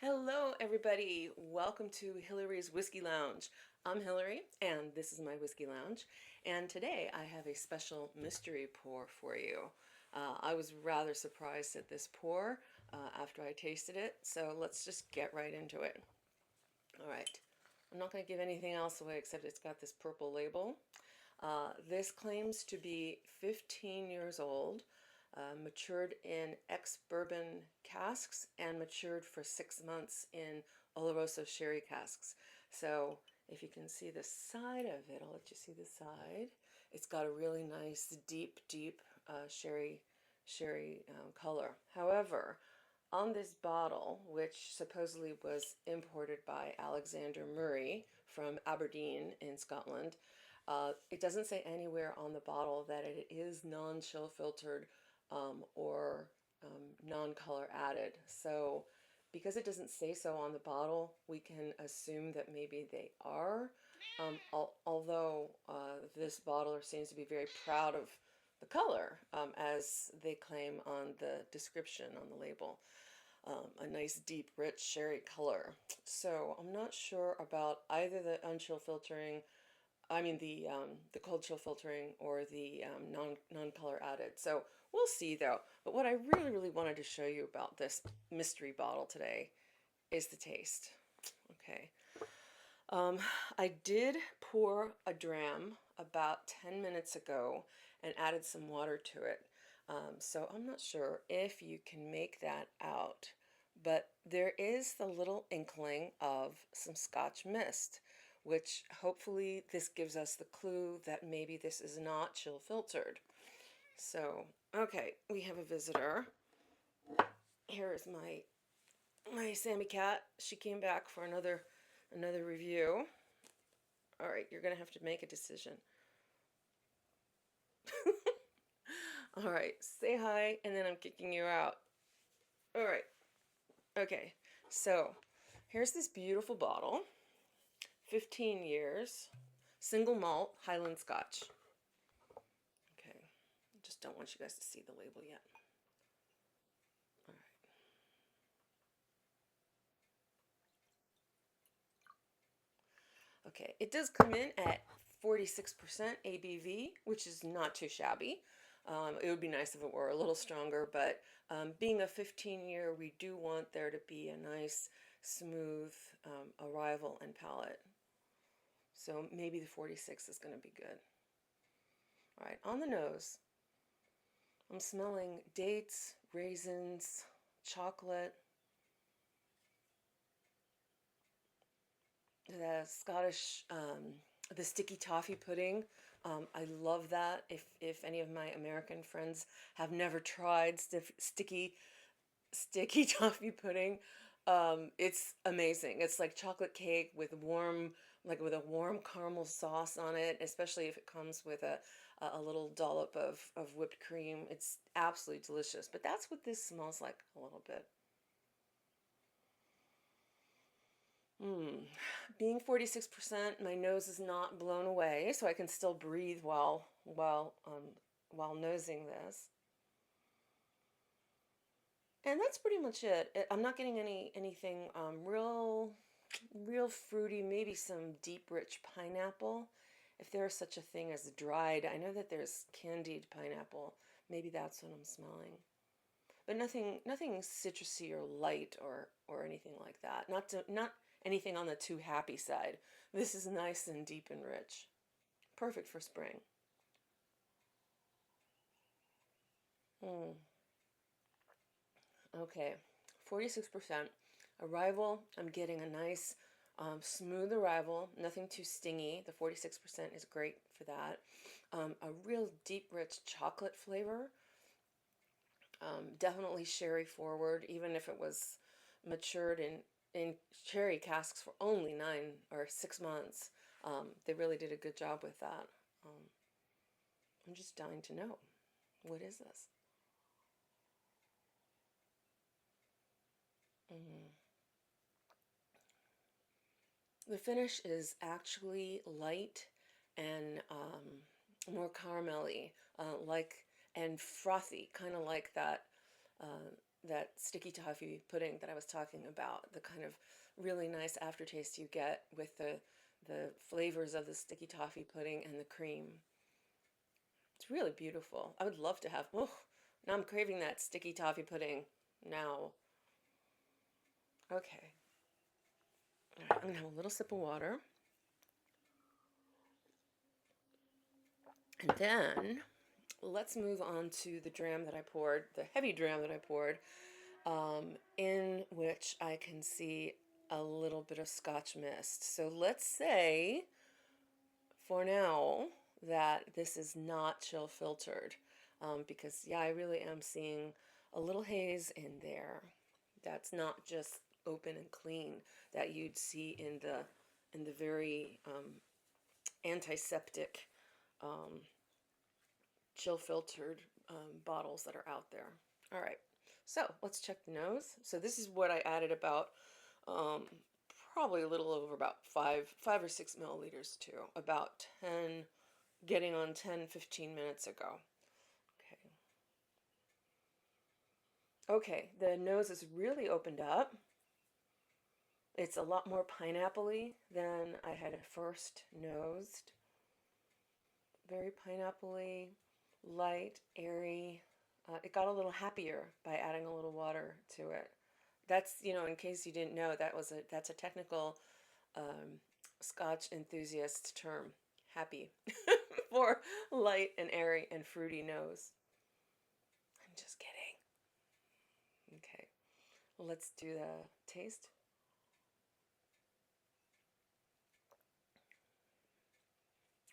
Hello, everybody. Welcome to Hillary's Whiskey Lounge. I'm Hillary, and this is my Whiskey Lounge. And today I have a special mystery pour for you. I was rather surprised at this pour after I tasted it, so let's just get right into it. All right. I'm not going to give anything else away except it's got this purple label. This claims to be 15 years old, matured in ex-bourbon casks, and matured for 6 months in Oloroso sherry casks. So if you can see the side of it, I'll let you see the side. It's got a really nice, deep sherry color. However, on this bottle, which supposedly was imported by Alexander Murray from Aberdeen in Scotland, it doesn't say anywhere on the bottle that it is non-chill filtered or non-color added. So because it doesn't say so on the bottle, we can assume that maybe they are. Although this bottler seems to be very proud of the color, as they claim on the description on the label. A nice deep rich sherry color. So I'm not sure about either the unchill filtering, the cold chill filtering, or the non-color added. So we'll see though. But what I really wanted to show you about this mystery bottle today is the taste. Okay. I did pour a DRAM about 10 minutes ago and added some water to it. So I'm not sure if you can make that out, but there is the little inkling of some Scotch mist, which hopefully this gives us the clue that maybe this is not chill filtered. So, okay, we have a visitor. Here is my Sammy cat. She came back for another review. All right, you're gonna have to make a decision. All right, say hi, and then I'm kicking you out. All right, okay, so here's this beautiful bottle, 15 years, single malt Highland Scotch. Okay, I just don't want you guys to see the label yet. All right. Okay, it does come in at 46% ABV, which is not too shabby. It would be nice if it were a little stronger, but being a 15-year, we do want there to be a nice, smooth arrival and palate. So maybe the 46 is going to be good. All right, on the nose, I'm smelling dates, raisins, chocolate, the Scottish, the sticky toffee pudding. I love that. If any of my American friends have never tried sticky toffee pudding, it's amazing. It's like chocolate cake with with a warm caramel sauce on it, especially if it comes with a little dollop of whipped cream. It's absolutely delicious. But that's what this smells like a little bit. Being 46%, my nose is not blown away, so I can still breathe while nosing this. And that's pretty much it. I'm not getting anything real fruity, maybe some deep rich pineapple. If there is such a thing as dried, I know that there's candied pineapple. Maybe that's what I'm smelling. But nothing citrusy or light or anything like that. Not anything on the too happy side. This is nice and deep and rich. Perfect for spring. Mm, okay, 46%. Arrival, I'm getting a nice smooth arrival, nothing too stingy. The 46% is great for that. A real deep, rich chocolate flavor. Definitely sherry forward, even if it was matured in sherry casks for only 9 or 6 months. They really did a good job with that. Um, I'm just dying to know. What is this? Mm. The finish is actually light and more caramelly, and frothy, kind of like that that sticky toffee pudding that I was talking about, the kind of really nice aftertaste you get with the flavors of the sticky toffee pudding and the cream. It's really beautiful. I would love to have, oh, now I'm craving that sticky toffee pudding now. Okay. All right, I'm gonna have a little sip of water. And then let's move on to the dram that I poured, the heavy dram that I poured, in which I can see a little bit of Scotch mist. So let's say for now that this is not chill filtered, because yeah, I really am seeing a little haze in there. That's not just open and clean that you'd see in the very antiseptic um, chill filtered bottles that are out there. All right, so let's check the nose. So this is what I added about um, probably a little over about five or 6 milliliters to about 10, getting on 10-15 minutes ago. Okay. Okay, the nose is really opened up. It's a lot more pineapple-y than I had at first nosed. Very pineapple-y, light, airy. It got a little happier by adding a little water to it. That's, in case you didn't know, that's a technical um, Scotch enthusiast term, happy, for light and airy and fruity nose. I'm just kidding. Okay, let's do the taste.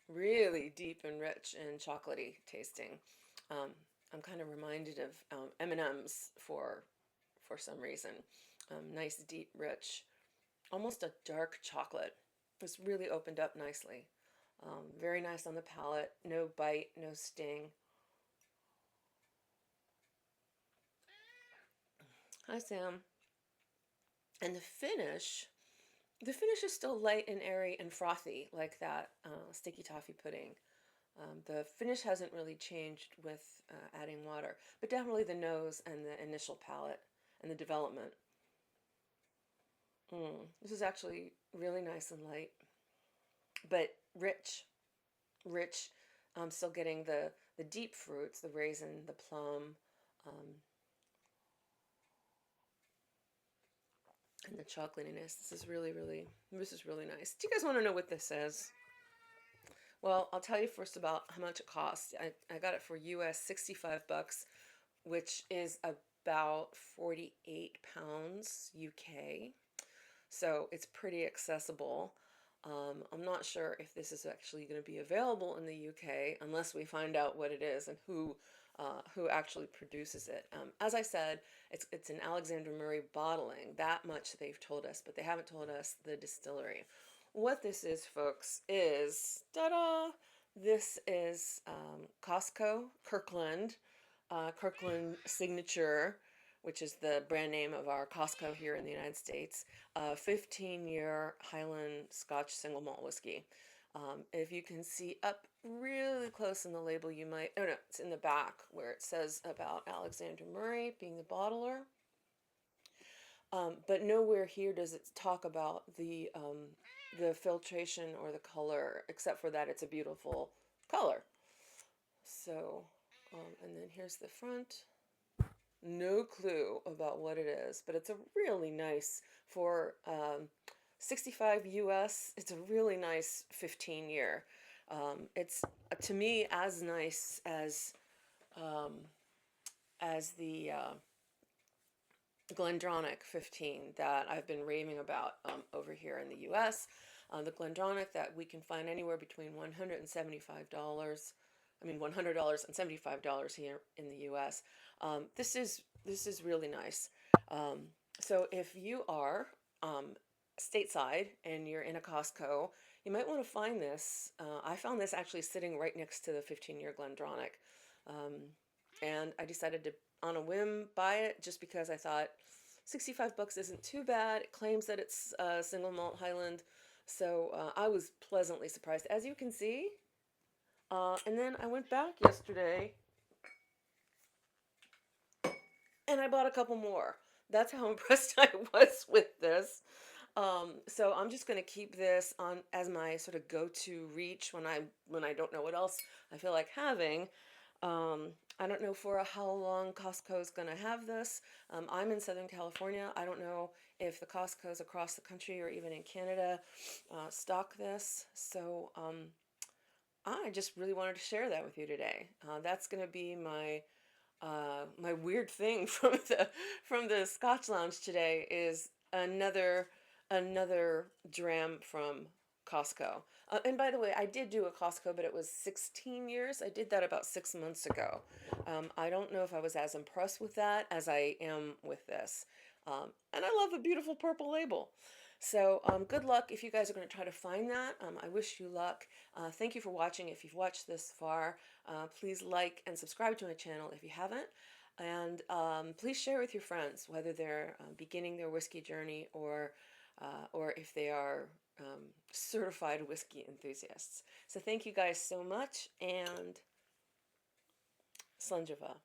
Really deep and rich and chocolatey tasting. Um, I'm kind of reminded of M&Ms for some reason. Nice, deep, rich, almost a dark chocolate. It's really opened up nicely. Very nice on the palate. No bite, no sting. Hi, Sam. And the finish is still light and airy and frothy, like that sticky toffee pudding. The finish hasn't really changed with adding water, but definitely the nose and the initial palate and the development. This is actually really nice and light, but rich, rich. I'm still getting the deep fruits, the raisin, the plum, um, and the chocolatiness. This is really nice. Do you guys want to know what this is? Well, I'll tell you first about how much it cost. I got it for US 65 bucks, which is about 48 pounds UK. So it's pretty accessible. I'm not sure if this is actually going to be available in the UK unless we find out what it is and who actually produces it. As I said, it's an Alexander Murray bottling. That much they've told us, but they haven't told us the distillery. What this is, folks, is ta-da! This is Costco Kirkland, Kirkland Signature, which is the brand name of our Costco here in the United States, 15-year Highland Scotch single malt whiskey. If you can see up really close in the label, you might, oh no, it's in the back where it says about Alexander Murray being the bottler. But nowhere here does it talk about the filtration or the color, except for that it's a beautiful color. So, and then here's the front. No clue about what it is, but it's a really nice, for 65 US, it's a really nice 15-year. It's to me as nice um, as the Glendronach 15 that I've been raving about over here in the US. The Glendronach that we can find anywhere between $175. I mean, $100 and $75 here in the U.S. This is really nice. So if you are stateside and you're in a Costco, you might want to find this. I found this actually sitting right next to the 15-year Glendronach, and I decided to, on a whim, buy it just because I thought 65 bucks isn't too bad. It claims that it's single malt Highland, so I was pleasantly surprised, as you can see. And then I went back yesterday and I bought a couple more. That's how impressed I was with this. So I'm just going to keep this on as my sort of go-to reach when I don't know what else I feel like having. I don't know for how long Costco is going to have this. I'm in Southern California. I don't know if the Costco's across the country or even in Canada stock this. So I just really wanted to share that with you today. That's going to be my weird thing from the Scotch Lounge today is another dram from Costco. And by the way, I did do a Costco, but it was 16 years. I did that about 6 months ago. I don't know if I was as impressed with that as I am with this. And I love the beautiful purple label. So good luck if you guys are going to try to find that. I wish you luck. Thank you for watching. If you've watched this far, please like and subscribe to my channel if you haven't. And please share with your friends, whether they're beginning their whiskey journey or if they are certified whiskey enthusiasts. So thank you guys so much, and Slunjava.